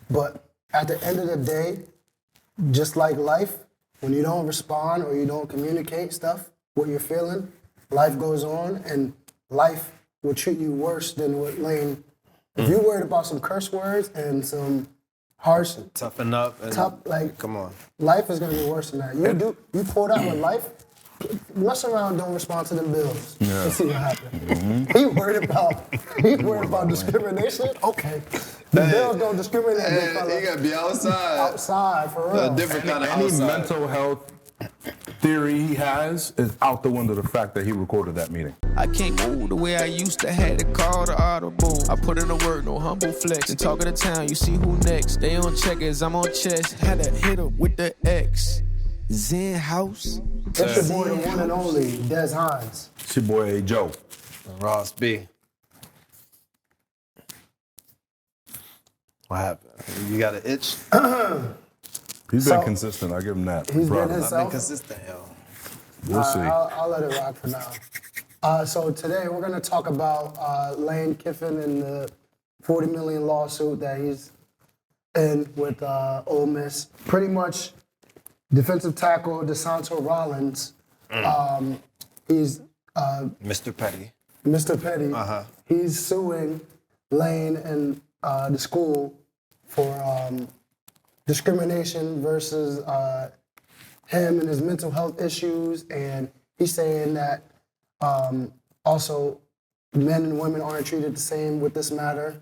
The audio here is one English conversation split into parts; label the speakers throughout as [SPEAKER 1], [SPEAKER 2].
[SPEAKER 1] But at the end of the day, just like life, when you don't respond or you don't communicate stuff, what you're feeling, life goes on and life will treat you worse than what Lane. If you're worried about some curse words and some harsh,
[SPEAKER 2] toughen up. And come on.
[SPEAKER 1] Life is gonna be worse than that. You pulled out with life. Mess around, don't respond to them bills. Yeah. Let's see what happens. Mm-hmm. He worried about discrimination. Okay, the bills don't discriminate.
[SPEAKER 2] You gotta be outside.
[SPEAKER 1] Outside for real.
[SPEAKER 2] A different kind of
[SPEAKER 3] Any
[SPEAKER 2] outside.
[SPEAKER 3] mental health theory he has is out the window. The fact that he recorded that meeting.
[SPEAKER 4] I can't move the way I used to. Had to call the audible. I put in the work, no humble flex. And talk of the town, you see who next. They on checkers, I'm on chess. Had to hit up with the X. XenHouse.
[SPEAKER 1] It's your boy, the one and only, Des Hines.
[SPEAKER 3] It's your boy, Joe.
[SPEAKER 2] Ross B. What happened? You got an itch?
[SPEAKER 3] He's been consistent. I give him that.
[SPEAKER 1] He's been
[SPEAKER 2] I've been
[SPEAKER 1] himself.
[SPEAKER 2] consistent, yo.
[SPEAKER 3] We'll see.
[SPEAKER 1] I'll let it rock for now. So today we're gonna talk about Lane Kiffin and the $40 million lawsuit that he's in with Ole Miss. Pretty much, defensive tackle DeSanto Rollins. He's
[SPEAKER 2] Mr. Petty.
[SPEAKER 1] Mr. Petty.
[SPEAKER 2] Uh-huh.
[SPEAKER 1] He's suing Lane and the school for discrimination versus him and his mental health issues, and he's saying that also men and women aren't treated the same with this matter.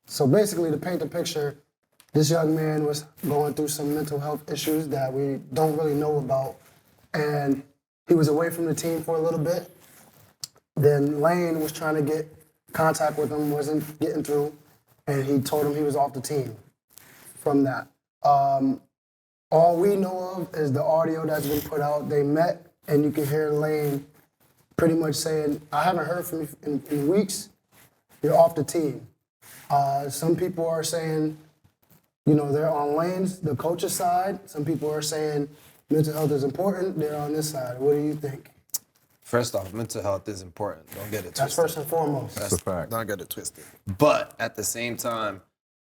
[SPEAKER 1] So basically, to paint the picture, this young man was going through some mental health issues that we don't really know about, and he was away from the team for a little bit. Then Lane was trying to get contact with him, wasn't getting through, and he told him he was off the team from that. All we know of is the audio that's been put out. They met, and you can hear Lane pretty much saying, I haven't heard from you in weeks. You're off the team. Some people are saying, they're on Lane's, the coach's side. Some people are saying mental health is important. They're on this side. What do you think?
[SPEAKER 2] First off, mental health is important. Don't get it twisted.
[SPEAKER 1] That's first and foremost.
[SPEAKER 3] That's a fact.
[SPEAKER 2] Don't get it twisted. But at the same time,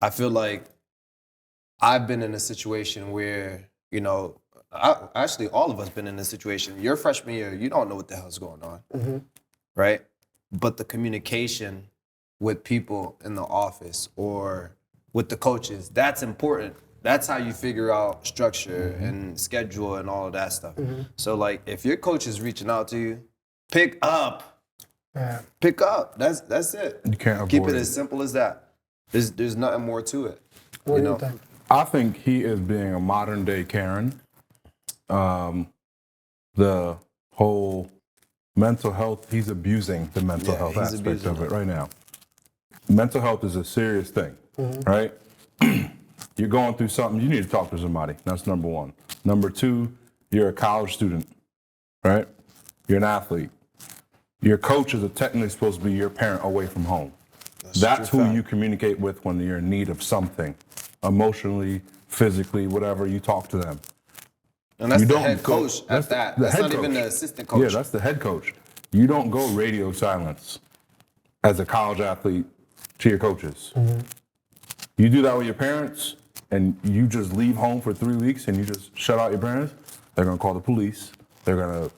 [SPEAKER 2] I feel like I've been in a situation where, actually all of us been in a situation. Your freshman year, you don't know what the hell's going on, right? But the communication with people in the office or with the coaches, that's important. That's how you figure out structure and schedule and all of that stuff. So, like, if your coach is reaching out to you, pick up.
[SPEAKER 1] Yeah.
[SPEAKER 2] Pick up. That's it.
[SPEAKER 3] You can't avoid
[SPEAKER 2] Keep it as simple as that. There's nothing more to it.
[SPEAKER 1] What do you think?
[SPEAKER 3] I think he is being a modern day Karen. The whole mental health, he's abusing the mental health aspect of it right now. Mental health is a serious thing, right? You're going through something, you need to talk to somebody. That's number one. Number two, you're a college student, right? You're an athlete. Your coach is technically supposed to be your parent away from home. That's who you communicate with when you're in need of something. Emotionally, physically, whatever, you talk to them.
[SPEAKER 2] And that's the head coach at that. That's not even the assistant coach.
[SPEAKER 3] Yeah, that's the head coach. You don't go radio silence as a college athlete to your coaches. You do that with your parents, and you just leave home for 3 weeks and you just shut out your parents, they're gonna call the police. They're gonna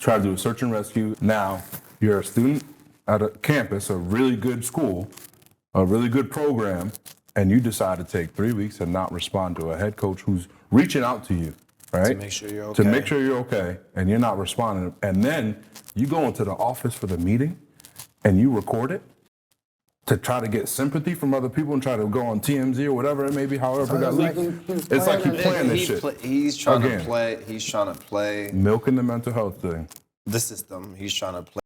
[SPEAKER 3] try to do a search and rescue. Now, you're a student at a campus, a really good school, a really good program, and you decide to take 3 weeks and not respond to a head coach who's reaching out to you, right?
[SPEAKER 2] To make sure you're okay.
[SPEAKER 3] To make sure you're okay, and you're not responding. And then you go into the office for the meeting and you record it to try to get sympathy from other people and try to go on TMZ or whatever it may be, however it got leaked. It's like he's playing this shit.
[SPEAKER 2] He's trying to play
[SPEAKER 3] milking the mental health thing.
[SPEAKER 2] The system. He's trying to play.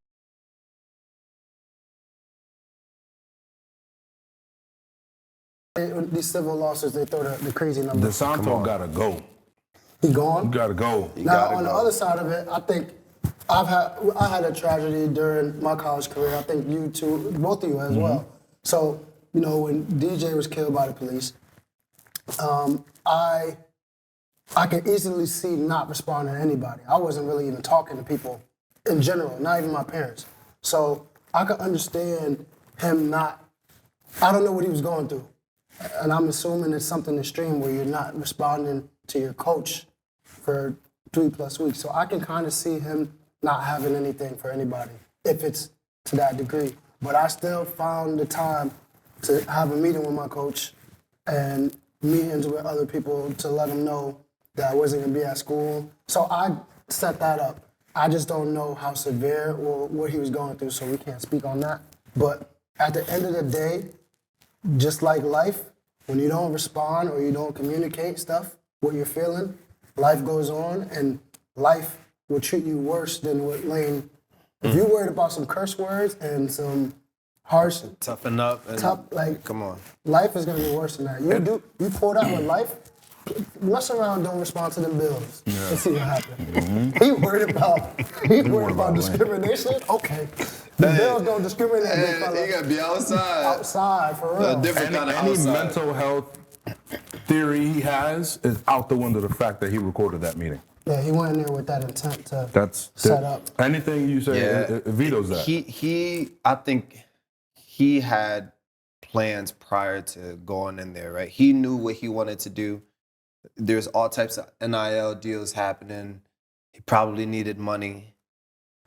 [SPEAKER 1] These civil lawsuits, they throw the crazy numbers.
[SPEAKER 3] DeSanto gotta go.
[SPEAKER 1] He gone?
[SPEAKER 3] You gotta go.
[SPEAKER 1] Now, on the other side of it, I think I had a tragedy during my college career. I think you two, both of you as well. So, when DJ was killed by the police, I can easily see not responding to anybody. I wasn't really even talking to people in general, not even my parents. So I could understand him not, I don't know what he was going through. and I'm assuming it's something extreme where you're not responding to your coach for 3+ weeks. So I can kind of see him not having anything for anybody if it's to that degree. But I still found the time to have a meeting with my coach and meetings with other people to let them know that I wasn't going to be at school. So I set that up. I just don't know how severe or what he was going through, so we can't speak on that. But at the end of the day, just like life, when you don't respond or you don't communicate stuff, what you're feeling, life goes on, and life will treat you worse than what Lane. If you're worried about some curse words and some harsh,
[SPEAKER 2] toughen up. And
[SPEAKER 1] come
[SPEAKER 2] on.
[SPEAKER 1] Life is gonna be worse than that. You pull that with life. Mess around, don't respond to them bills. And see what happens. He worried about discrimination. Okay, the bills don't discriminate.
[SPEAKER 2] You gotta be outside.
[SPEAKER 1] Outside for real.
[SPEAKER 2] A different kind of
[SPEAKER 3] Any
[SPEAKER 2] outside.
[SPEAKER 3] mental health theory he has is out the window. The fact that he recorded that meeting.
[SPEAKER 1] Yeah, he went in there with that intent to set up.
[SPEAKER 3] Anything you say, it vetoes that.
[SPEAKER 2] I think he had plans prior to going in there, right? He knew what he wanted to do. There's all types of NIL deals happening. He probably needed money.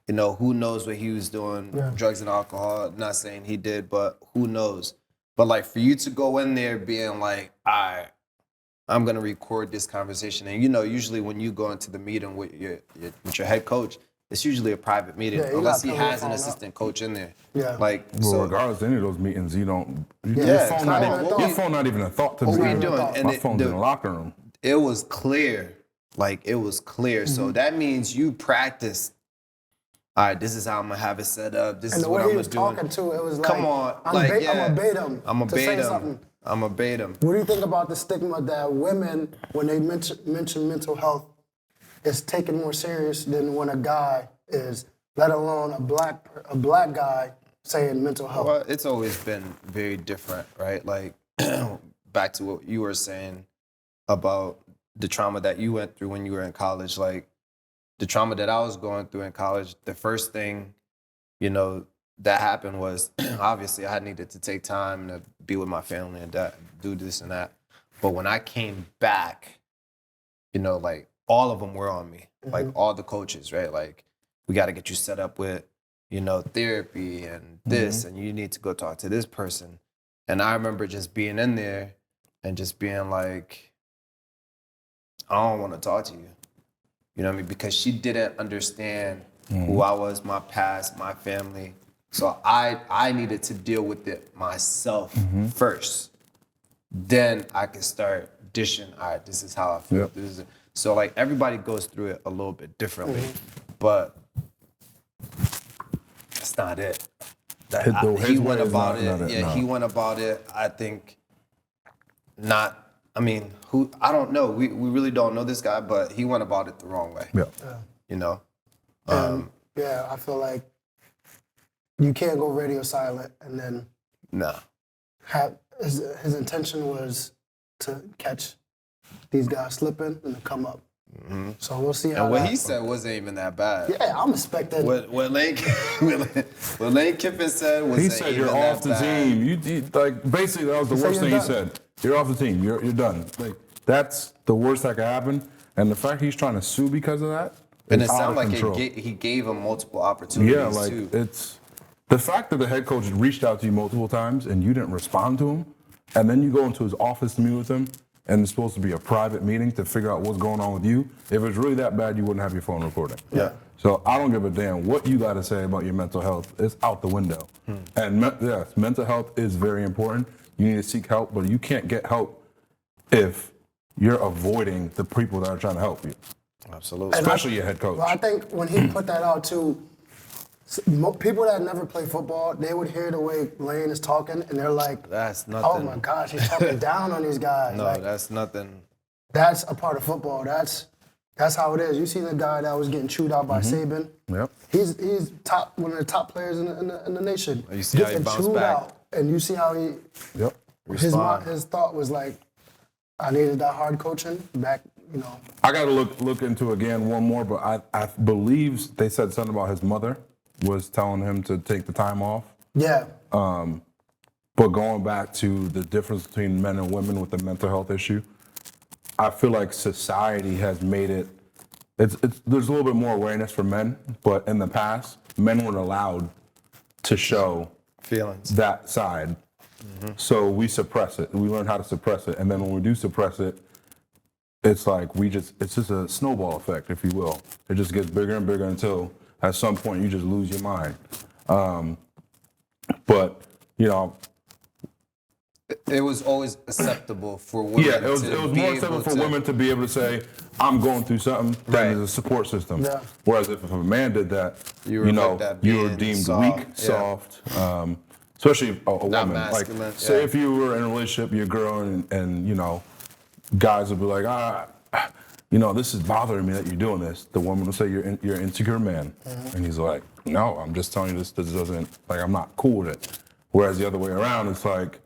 [SPEAKER 2] You know, who knows what he was doing, drugs and alcohol. Not saying he did, but who knows? But like for you to go in there being like, all right, I'm gonna record this conversation. And you know, usually when you go into the meeting with your head coach, it's usually a private meeting, unless he has an assistant coach in there.
[SPEAKER 1] Yeah.
[SPEAKER 3] Well, regardless of any of those meetings, you don't.
[SPEAKER 1] Yeah,
[SPEAKER 3] Your phone not even a thought to me.
[SPEAKER 2] What were you doing?
[SPEAKER 3] My phone's in the locker room.
[SPEAKER 2] It was clear. So that means you practiced. All right, this is how I'm gonna have it set up. This is what I'm gonna do.
[SPEAKER 1] And the way he was talking too, it was like,
[SPEAKER 2] come on,
[SPEAKER 1] I'm gonna bait him. I'm
[SPEAKER 2] gonna bait him.
[SPEAKER 1] What do you think about the stigma that women, when they mention mental health, is taken more serious than when a guy is, let alone a black guy saying mental health?
[SPEAKER 2] Well, it's always been very different, right? Like back to what you were saying about the trauma that you went through when you were in college. Like the trauma that I was going through in college, the first thing, you know, that happened was obviously I needed to take time to be with my family and do this and that. But when I came back, you know, like all of them were on me, like all the coaches, right? Like we got to get you set up with, you know, therapy and this, and you need to go talk to this person. And I remember just being in there and just being like, I don't want to talk to you. You know what I mean? Because she didn't understand who I was, my past, my family. So I needed to deal with it myself first. Then I could start dishing, all right, this is how I feel.
[SPEAKER 3] Yep.
[SPEAKER 2] So like everybody goes through it a little bit differently, but that's not it. He went about it. He went about it. I think not. I mean, I don't know. We really don't know this guy, but he went about it the wrong way.
[SPEAKER 3] Yeah.
[SPEAKER 2] You know?
[SPEAKER 1] I feel like you can't go radio silent and then his intention was to catch these guys slipping and to come up. So we'll see how.
[SPEAKER 2] And what he said wasn't even that bad.
[SPEAKER 1] Yeah, I'm expecting.
[SPEAKER 2] What Lane Kiffin said was.
[SPEAKER 3] He said you're off the team. You like basically that was the worst thing he said. You're off the team. You're done. Like that's the worst that could happen. And the fact he's trying to sue because of that.
[SPEAKER 2] And it sounded like he gave him multiple opportunities.
[SPEAKER 3] Yeah, like it's the fact that the head coach reached out to you multiple times and you didn't respond to him, and then you go into his office to meet with him. And it's supposed to be a private meeting to figure out what's going on with you. If it's really that bad, you wouldn't have your phone recording.
[SPEAKER 1] Yeah.
[SPEAKER 3] So I don't give a damn what you got to say about your mental health. It's out the window. And yes, mental health is very important. You need to seek help, but you can't get help if you're avoiding the people that are trying to help you.
[SPEAKER 2] Absolutely.
[SPEAKER 3] Especially your head coach.
[SPEAKER 1] Well, I think when he put that out too, people that never play football, they would hear the way Lane is talking, and they're like,
[SPEAKER 2] "That's nothing."
[SPEAKER 1] Oh my gosh, he's talking down on these guys.
[SPEAKER 2] No,
[SPEAKER 1] like,
[SPEAKER 2] that's nothing.
[SPEAKER 1] That's a part of football. That's how it is. You see the guy that was getting chewed out by Saban.
[SPEAKER 3] Yep.
[SPEAKER 1] He's one of the top players in the nation.
[SPEAKER 2] You see how he bounced
[SPEAKER 1] chewed
[SPEAKER 2] back.
[SPEAKER 1] Out, and you see how he.
[SPEAKER 3] Yep.
[SPEAKER 1] His thought was like, I needed that hard coaching back. You know.
[SPEAKER 3] I got to look into again one more, but I believe they said something about his mother was telling him to take the time off.
[SPEAKER 1] Yeah.
[SPEAKER 3] But going back to the difference between men and women with the mental health issue, I feel like society has made it. There's a little bit more awareness for men, but in the past, men weren't allowed to show
[SPEAKER 2] feelings
[SPEAKER 3] that side. So we suppress it. We learn how to suppress it, and then when we do suppress it, it's like it's just a snowball effect, if you will. It just gets bigger and bigger until at some point you just lose your mind. But you know,
[SPEAKER 2] it was always acceptable for women.
[SPEAKER 3] yeah, it was more acceptable for women to be able to say, "I'm going through something." Than as a support system.
[SPEAKER 1] Yeah.
[SPEAKER 3] Whereas if a man did that, you were deemed
[SPEAKER 2] soft,
[SPEAKER 3] weak, soft. Especially a woman.
[SPEAKER 2] masculine,
[SPEAKER 3] Like, say if you were in a relationship, you're a girl, and you know, guys would be like, you know, this is bothering me that you're doing this. The woman will say, you're an insecure man. And he's like, no, I'm just telling you this doesn't, like, I'm not cool with it. Whereas the other way around, it's like,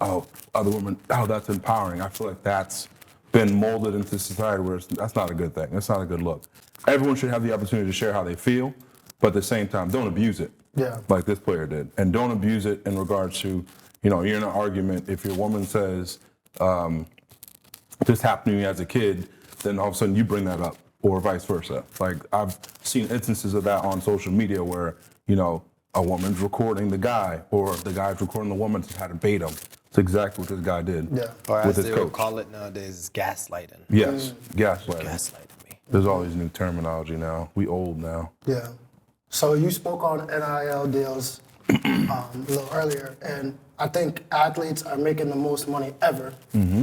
[SPEAKER 3] oh, other women, oh, that's empowering. I feel like that's been molded into society where that's not a good thing. That's not a good look. Everyone should have the opportunity to share how they feel, but at the same time, don't abuse it.
[SPEAKER 1] Yeah.
[SPEAKER 3] Like this player did. And don't abuse it in regards to, you know, you're in an argument. If your woman says, this happened to me as a kid, then all of a sudden you bring that up, or vice versa. Like, I've seen instances of that on social media where, you know, a woman's recording the guy, or the guy's recording the woman to try to bait him. It's exactly what this guy did
[SPEAKER 2] Or
[SPEAKER 3] with
[SPEAKER 2] as
[SPEAKER 3] his
[SPEAKER 2] they
[SPEAKER 3] coach.
[SPEAKER 2] would call it nowadays, is gaslighting.
[SPEAKER 3] Yes, gaslighting.
[SPEAKER 2] Gaslighting me.
[SPEAKER 3] There's all these new terminology now. We old now.
[SPEAKER 1] Yeah. So you spoke on NIL deals a little earlier, and I think athletes are making the most money ever,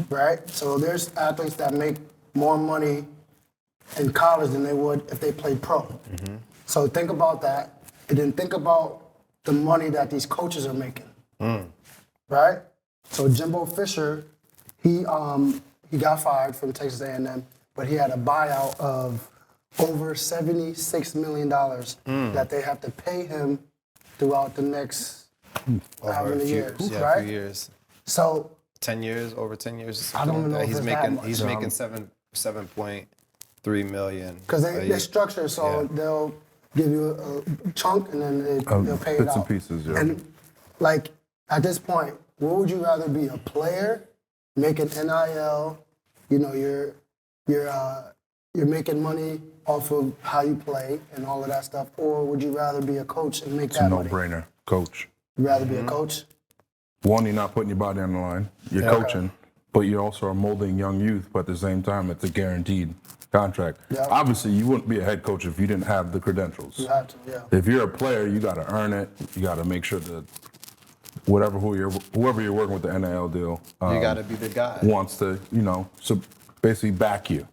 [SPEAKER 1] right? So there's athletes that make more money in college than they would if they played pro. So think about that, and then think about the money that these coaches are making, right? So Jimbo Fisher, he got fired from Texas A&M, but he had a buyout of over $76 million that they have to pay him throughout the next how many years, right?
[SPEAKER 2] A few years.
[SPEAKER 1] So
[SPEAKER 2] 10 years, over 10 years. Or something
[SPEAKER 1] I don't
[SPEAKER 2] like
[SPEAKER 1] know
[SPEAKER 2] that.
[SPEAKER 1] if
[SPEAKER 2] He's
[SPEAKER 1] it's that
[SPEAKER 2] making
[SPEAKER 1] much.
[SPEAKER 2] he's making 7.3 million.
[SPEAKER 1] because
[SPEAKER 2] a
[SPEAKER 1] they're
[SPEAKER 2] year.
[SPEAKER 1] structured, so they'll give you a chunk and then they'll pay it
[SPEAKER 3] Bits
[SPEAKER 1] out.
[SPEAKER 3] and pieces, yeah.
[SPEAKER 1] And like at this point, what would you rather be, a player making NIL? You know, you're making money off of how you play and all of that stuff, or would you rather be a coach and make
[SPEAKER 3] It's a
[SPEAKER 1] that money?
[SPEAKER 3] no-brainer. Coach.
[SPEAKER 1] You'd rather be a coach?
[SPEAKER 3] One, you're not putting your body on the line. You're coaching, but you also are molding young youth, but at the same time, it's a guaranteed contract.
[SPEAKER 1] Yeah.
[SPEAKER 3] Obviously, you wouldn't be a head coach if you didn't have the credentials.
[SPEAKER 1] You have to, yeah.
[SPEAKER 3] If you're a player, you got to earn it. You got to make sure that whoever you're working with the NIL deal
[SPEAKER 2] You got to be the guy.
[SPEAKER 3] wants to, you know, so basically back you.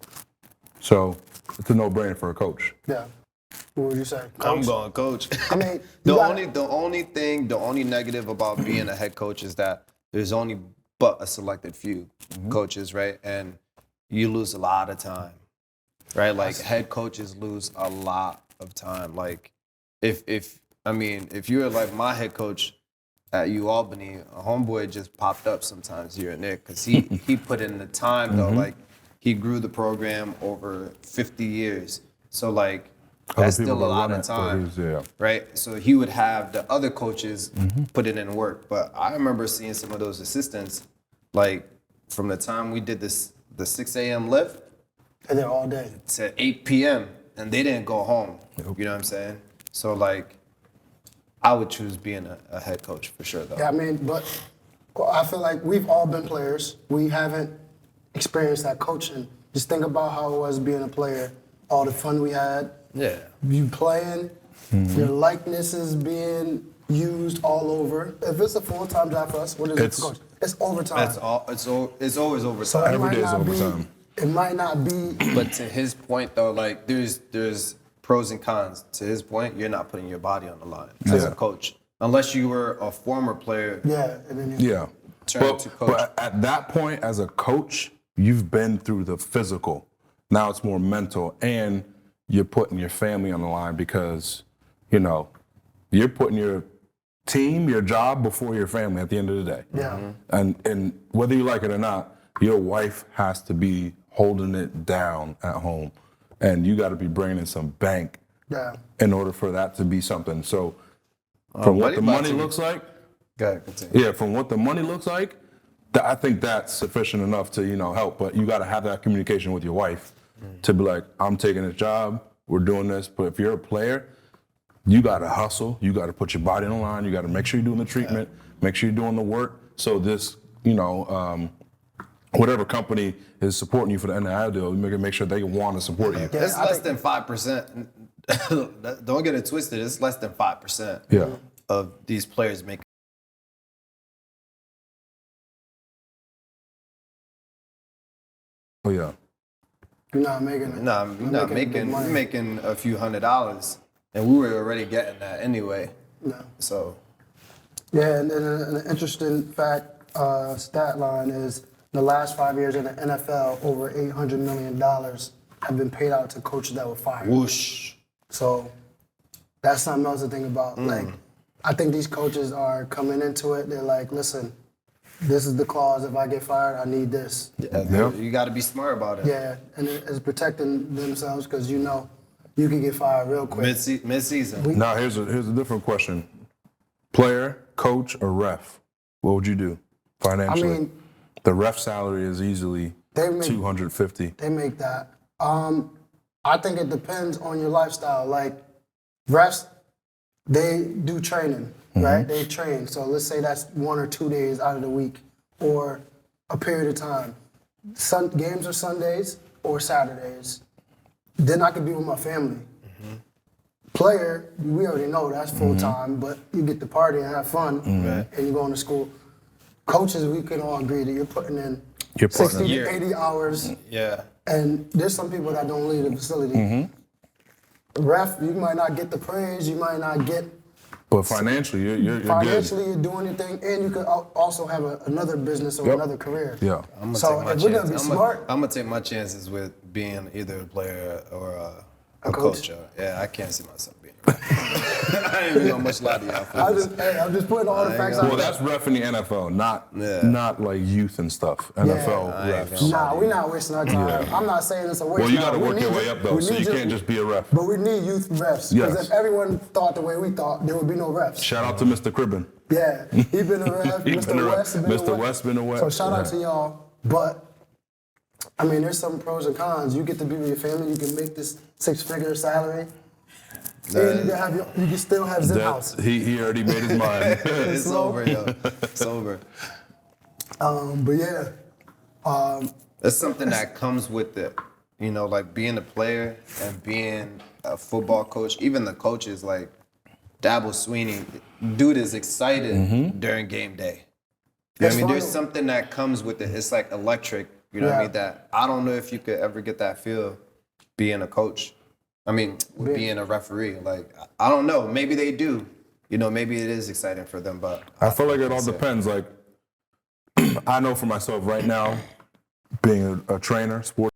[SPEAKER 3] So it's a no-brainer for a coach.
[SPEAKER 1] Yeah. What would you say?
[SPEAKER 2] I'm
[SPEAKER 1] Coach?
[SPEAKER 2] going coach.
[SPEAKER 1] I mean,
[SPEAKER 2] the
[SPEAKER 1] you gotta-
[SPEAKER 2] only negative about being a head coach is that there's only but a selected few coaches, right? And you lose a lot of time, right? Like head coaches lose a lot of time. Like if you're like my head coach at Albany, a homeboy just popped up sometimes here and there because he put in the time though. Like he grew the program over 50 years. So like that's
[SPEAKER 3] Other people
[SPEAKER 2] still a
[SPEAKER 3] that
[SPEAKER 2] lot
[SPEAKER 3] run
[SPEAKER 2] of
[SPEAKER 3] it, but
[SPEAKER 2] time,
[SPEAKER 3] he's-
[SPEAKER 2] right? So he would have the other coaches put it in work. But I remember seeing some of those assistants, like from the time we did the 6 a.m. lift
[SPEAKER 1] They're there all day.
[SPEAKER 2] to 8 p.m. and they didn't go home. You know what I'm saying? So like, I would choose being a head coach for sure, though.
[SPEAKER 1] Yeah, I mean, but I feel like we've all been players. We haven't experienced that coaching. Just think about how it was being a player, all the fun we had.
[SPEAKER 2] Yeah.
[SPEAKER 1] You playing, your likeness is being used all over. If it's a full-time job for us, what is it for coach? It's overtime.
[SPEAKER 2] That's all. It's always overtime.
[SPEAKER 1] So it
[SPEAKER 3] Every
[SPEAKER 1] might
[SPEAKER 3] day is
[SPEAKER 1] not be-
[SPEAKER 3] overtime.
[SPEAKER 1] It might not be.
[SPEAKER 2] But to his point, though, like there's pros and cons. To his point, you're not putting your body on the line as a coach, unless you were a former player.
[SPEAKER 1] Yeah. And then you,
[SPEAKER 3] Yeah.
[SPEAKER 2] Turn to coach.
[SPEAKER 3] But at that point, as a coach, you've been through the physical. Now it's more mental, and you're putting your family on the line because, you know, you're putting your team, your job before your family at the end of the day.
[SPEAKER 1] Yeah.
[SPEAKER 3] And whether you like it or not, your wife has to be holding it down at home, and you got to be bringing in some bank
[SPEAKER 1] Yeah.
[SPEAKER 3] in order for that to be something. So from what
[SPEAKER 2] buddy
[SPEAKER 3] the
[SPEAKER 2] about
[SPEAKER 3] money
[SPEAKER 2] to-
[SPEAKER 3] looks like,
[SPEAKER 2] Go ahead, continue.
[SPEAKER 3] Yeah, from what the money looks like, I think that's sufficient enough to, help. But you got to have that communication with your wife to be like, I'm taking this job, we're doing this. But if you're a player, you got to hustle. You got to put your body on the line. You got to make sure you're doing the treatment, make sure you're doing the work. So this, whatever company is supporting you for the NIL deal, make sure they want to support you.
[SPEAKER 2] It's less than 5%. Don't get it twisted. It's less than 5% of these players make.
[SPEAKER 3] Oh yeah.
[SPEAKER 1] You're not making it.
[SPEAKER 2] Nah, you're not making. You're making a few $100s, and we were already getting that anyway.
[SPEAKER 1] No.
[SPEAKER 2] So.
[SPEAKER 1] Yeah, and an interesting fact, stat line is in the last 5 years in the NFL, over $800 million have been paid out to coaches that were fired.
[SPEAKER 2] Whoosh.
[SPEAKER 1] So that's something else to think about. Like, I think these coaches are coming into it. They're like, listen, this is the clause. If I get fired, I need this.
[SPEAKER 2] Yeah. You got to be smart about it.
[SPEAKER 1] Yeah, and it's protecting themselves because you can get fired real quick.
[SPEAKER 2] Mid-season.
[SPEAKER 3] Now here's a different question: player, coach, or ref? What would you do financially?
[SPEAKER 1] I mean,
[SPEAKER 3] the ref salary is easily $250.
[SPEAKER 1] They make that. I think it depends on your lifestyle. Like refs, they do training, right? They train. So let's say that's 1 or 2 days out of the week or a period of time. Games are Sundays or Saturdays. Then I could be with my family. Player, we already know that's full time, but you get to party and have fun and you're going to school. Coaches, we can all agree that you're putting in 60 to 80 hours.
[SPEAKER 2] Yeah.
[SPEAKER 1] And there's some people that don't leave the facility. Ref, you might not get the praise, you might not get.
[SPEAKER 3] But financially, you're
[SPEAKER 1] financially,
[SPEAKER 3] good.
[SPEAKER 1] you're doing your thing, and you could also have another business or another career.
[SPEAKER 3] Yeah.
[SPEAKER 1] So if we're gonna be smart,
[SPEAKER 2] I'm gonna take my chances with being either a player or a coach. Yeah, I can't see myself being a ref. I ain't even gonna much lie to y'all.
[SPEAKER 1] I'm just putting all the facts out.
[SPEAKER 3] Well, that's ref in the NFL, not like youth and stuff. NFL refs.
[SPEAKER 1] Nah, we're not wasting our time. I'm not saying it's a waste.
[SPEAKER 3] Well, you got to work your way up though, so you can't just be a ref.
[SPEAKER 1] But we need youth refs because if everyone thought the way we thought, there would be no refs.
[SPEAKER 3] Shout out to Mr. Cribbin.
[SPEAKER 1] Yeah, he been a ref.
[SPEAKER 3] Mr. West been a ref.
[SPEAKER 1] So shout out to y'all. But I mean, there's some pros and cons. You get to be with your family. You can make this 6-figure salary. And you can still have XenHouse.
[SPEAKER 3] He already made his mind.
[SPEAKER 2] It's over, yo. It's over.
[SPEAKER 1] But yeah.
[SPEAKER 2] It's something that comes with it. Like being a player and being a football coach, even the coaches, like Dabo Sweeney, dude is excited during game day. You know what I mean? There's something that comes with it. It's like electric, you know what I mean? That I don't know if you could ever get that feel being a coach. I mean, being a referee. Like, I don't know. Maybe they do. Maybe it is exciting for them, but
[SPEAKER 3] I feel like it all depends. Like, I know for myself right now, being a trainer, sports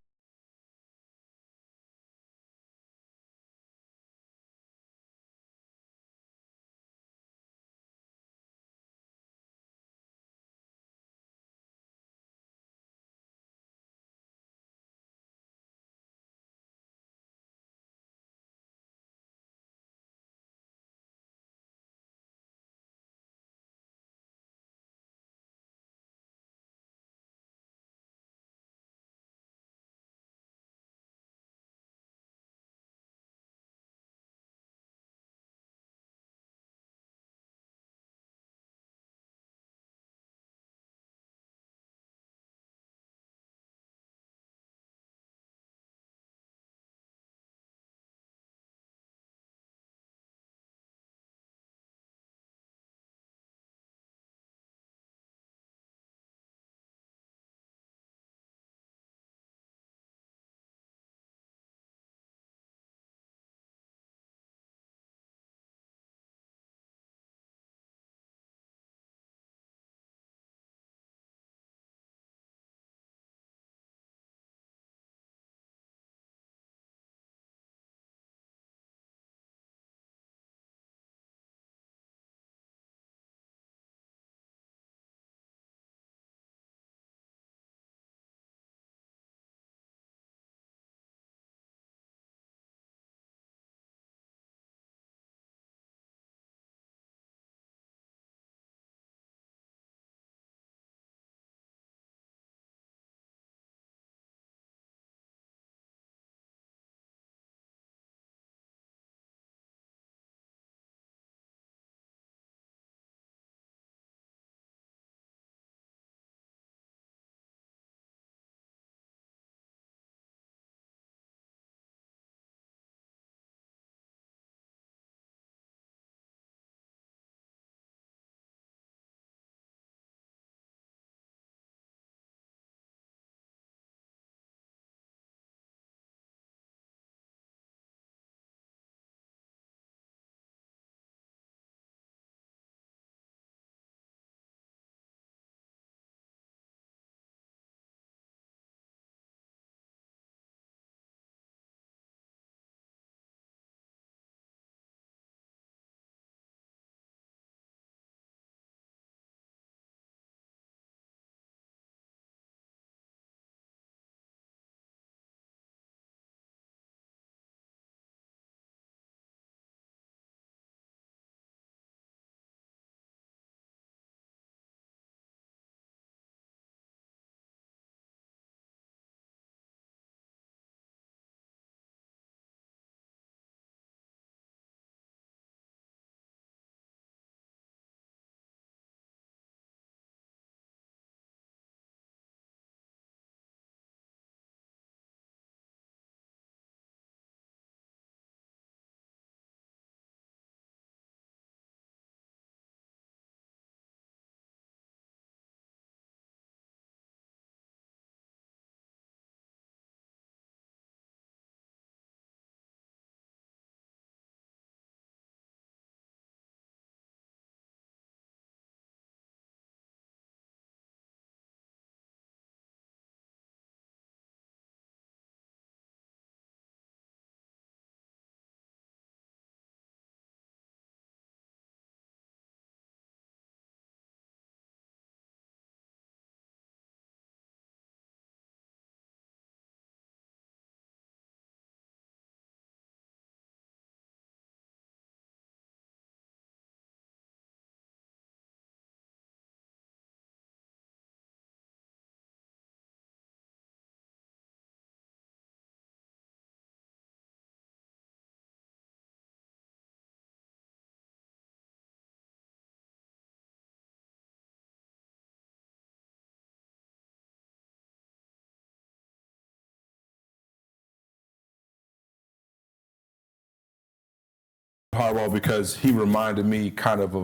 [SPEAKER 3] Harbaugh because he reminded me kind of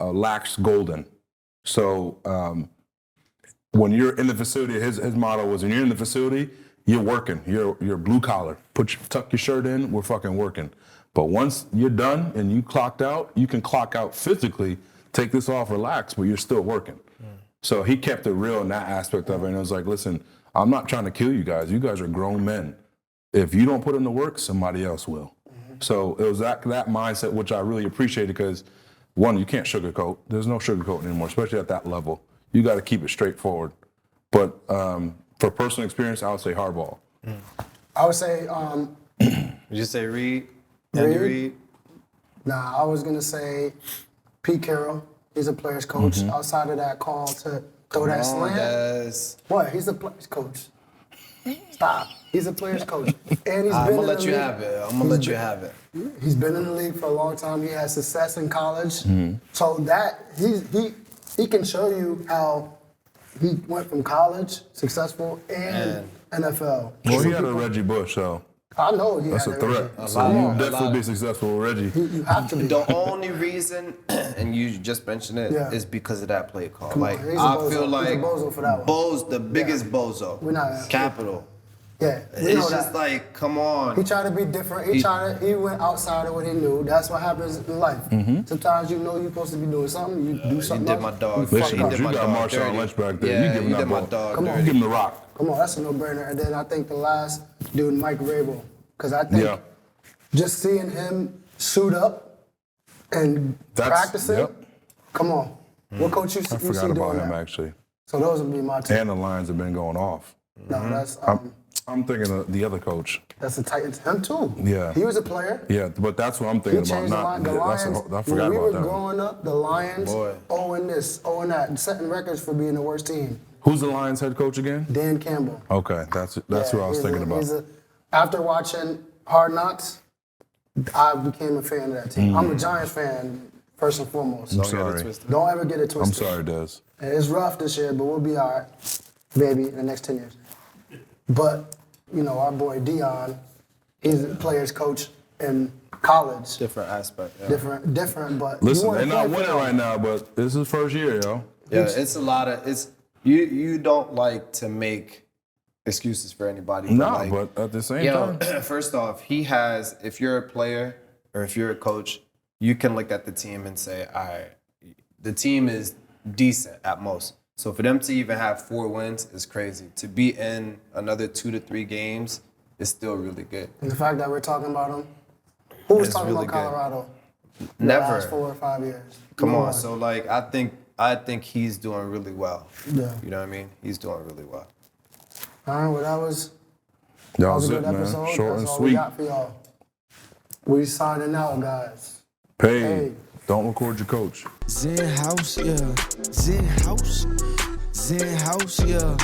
[SPEAKER 3] a lax Golden. So when you're in the facility, his motto was, when you're in the facility, you're working. You're blue collar. Tuck your shirt in. We're fucking working. But once you're done and you clocked out, you can clock out physically, take this off, relax, but you're still working. So he kept it real in that aspect of it. And I was like, listen, I'm not trying to kill you guys. You guys are grown men. If you don't put in the work, somebody else will. So it was that mindset, which I really appreciated because, one, you can't sugarcoat. There's no sugarcoating anymore, especially at that level. You got to keep it straightforward. But for personal experience, I would say Harbaugh.
[SPEAKER 1] I would say
[SPEAKER 2] Did you say Reed? Andy Reid?
[SPEAKER 1] Nah, I was gonna say Pete Carroll. He's a player's coach. Outside of that call to throw that slant. What? He's a player's coach. Stop. He's a player's coach. And he's
[SPEAKER 2] I'm
[SPEAKER 1] been
[SPEAKER 2] gonna
[SPEAKER 1] in
[SPEAKER 2] let
[SPEAKER 1] the
[SPEAKER 2] you
[SPEAKER 1] league.
[SPEAKER 2] have it. I'm gonna let you have it.
[SPEAKER 1] He's been in the league for a long time. He had success in college. So that he can show you how he went from college, successful, and NFL.
[SPEAKER 3] Well, he had a Reggie Bush, so
[SPEAKER 1] I know he
[SPEAKER 3] that's
[SPEAKER 1] had
[SPEAKER 3] a threat.
[SPEAKER 1] everything.
[SPEAKER 3] So you'll definitely be successful with Reggie.
[SPEAKER 1] You have to be.
[SPEAKER 2] The only reason, and you just mentioned it, is because of that play call.
[SPEAKER 1] Come on,
[SPEAKER 2] Like
[SPEAKER 1] he's a
[SPEAKER 2] I
[SPEAKER 1] bozo.
[SPEAKER 2] feel like
[SPEAKER 1] He's a bozo for that one.
[SPEAKER 2] the biggest bozo.
[SPEAKER 1] We're not-
[SPEAKER 2] Capital.
[SPEAKER 1] Yeah, we know
[SPEAKER 2] It's just
[SPEAKER 1] that.
[SPEAKER 2] like, come on.
[SPEAKER 1] He tried to be different. He went outside of what he knew. That's what happens in life. Sometimes you know you're supposed to be doing something, you do something
[SPEAKER 2] did
[SPEAKER 1] else.
[SPEAKER 2] my dog.
[SPEAKER 1] you
[SPEAKER 3] Listen,
[SPEAKER 1] fuck up.
[SPEAKER 3] coach, you got Marshawn Lynch back there.
[SPEAKER 2] Yeah,
[SPEAKER 3] you giving
[SPEAKER 2] you
[SPEAKER 3] that
[SPEAKER 2] did my
[SPEAKER 3] ball.
[SPEAKER 2] dog
[SPEAKER 1] Come on.
[SPEAKER 3] You give him the rock.
[SPEAKER 1] Come on, that's a no-brainer. And then I think the last dude, Mike Vrabel, because I think just seeing him suit up and practicing, come on. What coach you see
[SPEAKER 3] I forgot
[SPEAKER 1] doing
[SPEAKER 3] about him,
[SPEAKER 1] that?
[SPEAKER 3] actually.
[SPEAKER 1] So those would be my two.
[SPEAKER 3] And the Lions have been going off.
[SPEAKER 1] No, that's
[SPEAKER 3] I'm thinking of the other coach.
[SPEAKER 1] that's the Titans. Him too.
[SPEAKER 3] Yeah.
[SPEAKER 1] He was a player.
[SPEAKER 3] Yeah, but that's what I'm
[SPEAKER 1] He
[SPEAKER 3] thinking about.
[SPEAKER 1] changed the line. The Lions.
[SPEAKER 3] I forgot
[SPEAKER 1] When we
[SPEAKER 3] about
[SPEAKER 1] were
[SPEAKER 3] that one.
[SPEAKER 1] growing up, the Lions,
[SPEAKER 2] Boy.
[SPEAKER 1] 0 this, 0 that, setting records for being the worst team.
[SPEAKER 3] Who's the Lions head coach again?
[SPEAKER 1] Dan Campbell.
[SPEAKER 3] Okay, that's who I was thinking about.
[SPEAKER 1] After watching Hard Knocks, I became a fan of that team. I'm a Giants fan, first and foremost.
[SPEAKER 3] I'm sorry.
[SPEAKER 1] Don't ever get it
[SPEAKER 3] I'm
[SPEAKER 1] twisted.
[SPEAKER 3] sorry, Des.
[SPEAKER 1] And it's rough this year, but we'll be all right, maybe, in the next 10 years. But, you know, our boy Dion, he's a player's coach in college.
[SPEAKER 2] Different aspect. Yeah.
[SPEAKER 1] Different, but
[SPEAKER 3] Listen,
[SPEAKER 1] you wanna
[SPEAKER 3] they're not
[SPEAKER 1] play for
[SPEAKER 3] winning
[SPEAKER 1] them.
[SPEAKER 3] right now, but this is his first year, yo.
[SPEAKER 2] Yeah, it's a lot of you don't like to make excuses for anybody. But
[SPEAKER 3] No,
[SPEAKER 2] like,
[SPEAKER 3] but at the same time.
[SPEAKER 2] first off, if you're a player or if you're a coach, you can look at the team and say, all right, the team is decent at most. So for them to even have 4 wins is crazy. To be in another 2 to 3 games is still really good.
[SPEAKER 1] And the fact that we're talking about him, who was
[SPEAKER 2] It's
[SPEAKER 1] talking
[SPEAKER 2] really
[SPEAKER 1] about
[SPEAKER 2] good.
[SPEAKER 1] Colorado?
[SPEAKER 2] Never.
[SPEAKER 1] The last 4 or 5 years.
[SPEAKER 2] Come
[SPEAKER 1] No
[SPEAKER 2] on.
[SPEAKER 1] one.
[SPEAKER 2] So like I think he's doing really well.
[SPEAKER 1] Yeah.
[SPEAKER 2] You know what I mean? He's doing really well.
[SPEAKER 1] All right, well, that was
[SPEAKER 3] That
[SPEAKER 1] a
[SPEAKER 3] was
[SPEAKER 1] good
[SPEAKER 3] it, man.
[SPEAKER 1] episode.
[SPEAKER 3] Short
[SPEAKER 1] That's
[SPEAKER 3] and
[SPEAKER 1] all we
[SPEAKER 3] sweet.
[SPEAKER 1] got for y'all. We signing out, guys.
[SPEAKER 3] Hey,
[SPEAKER 1] Hey.
[SPEAKER 3] don't record your coach.
[SPEAKER 4] XenHouse, yeah. XenHouse, XenHouse, yeah.